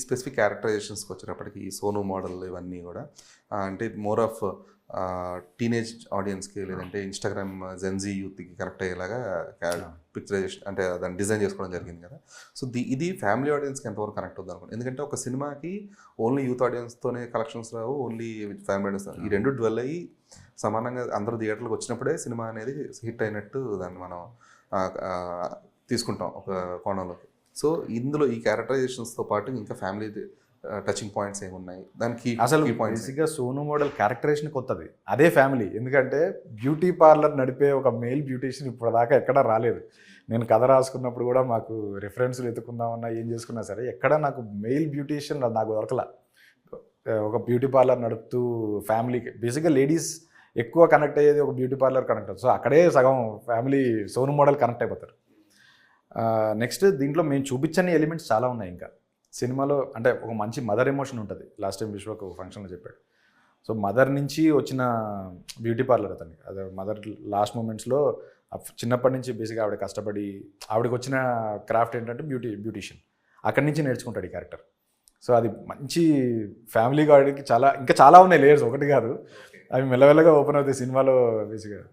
Specific క్యారెక్టరైజేషన్స్కి వచ్చేటప్పటికి ఈ Sonu model ఇవన్నీ కూడా అంటే మోర్ ఆఫ్ టీనేజ్ ఆడియన్స్కి లేదంటే ఇన్స్టాగ్రామ్ జెన్జీ యూత్కి కనెక్ట్ అయ్యేలాగా పిక్చరైజేషన్ అంటే దాన్ని డిజైన్ చేసుకోవడం జరిగింది కదా. సో ఇది ఫ్యామిలీ ఆడియన్స్కి ఎంతవరకు కనెక్ట్ అవుతుంది అనుకోండి. ఎందుకంటే ఒక సినిమాకి ఓన్లీ యూత్ ఆడియన్స్తోనే కలెక్షన్స్ రావు, ఓన్లీ ఫ్యామిలీ ఆడియన్స్, ఈ రెండు డ్వెల్ అయ్యి సమానంగా అందరూ థియేటర్లకు వచ్చినప్పుడే సినిమా అనేది హిట్ అయినట్టు దాన్ని మనం తీసుకుంటాం ఒక కోణంలోకి. సో ఇందులో ఈ క్యారెక్టరైజేషన్స్తో పాటు ఇంకా ఫ్యామిలీ టచింగ్ పాయింట్స్ ఏమున్నాయి దానికి అసలు బేసిక్గా సోను మోడల్ క్యారెక్టరేషన్ కొత్తది, అదే ఫ్యామిలీ. ఎందుకంటే బ్యూటీ పార్లర్ నడిపే ఒక మేల్ బ్యూటీషియన్ ఇప్పుడు దాకా ఎక్కడా రాలేదు. నేను కథ రాసుకున్నప్పుడు కూడా మాకు రిఫరెన్స్లు ఎత్తుకుందామన్నా ఏం చేసుకున్నా సరే ఎక్కడ నాకు మెయిల్ బ్యూటీషియన్ నాకు దొరకలా. ఒక బ్యూటీ పార్లర్ నడుపుతూ ఫ్యామిలీకి బేసిక్గా లేడీస్ ఎక్కువ కనెక్ట్ అయ్యేది ఒక బ్యూటీ పార్లర్ కనెక్ట్ అవుతుంది. సో అక్కడే సగం ఫ్యామిలీ సోను మోడల్ కనెక్ట్ అయిపోతారు. నెక్స్ట్ దీంట్లో మేము చూపించని ఎలిమెంట్స్ చాలా ఉన్నాయి ఇంకా సినిమాలో. అంటే ఒక మంచి మదర్ ఎమోషన్ ఉంటుంది. లాస్ట్ టైం విశ్వకు ఫంక్షన్లో చెప్పాడు. సో మదర్ నుంచి వచ్చిన బ్యూటీ పార్లర్ అతనికి, అదే మదర్ లాస్ట్ మూమెంట్స్లో చిన్నప్పటి నుంచి బేసిక్గా ఆవిడ కష్టపడి ఆవిడకి వచ్చిన క్రాఫ్ట్ ఏంటంటే బ్యూటీషియన్. అక్కడి నుంచి నేర్చుకుంటాడు ఈ క్యారెక్టర్. సో అది మంచి ఫ్యామిలీ గాడికి ఇంకా చాలా ఉన్నాయి లేయర్స్, ఒకటి కాదు. అవి మెల్లమెల్లగా ఓపెన్ అవుతాయి సినిమాలో బేసిక్గా.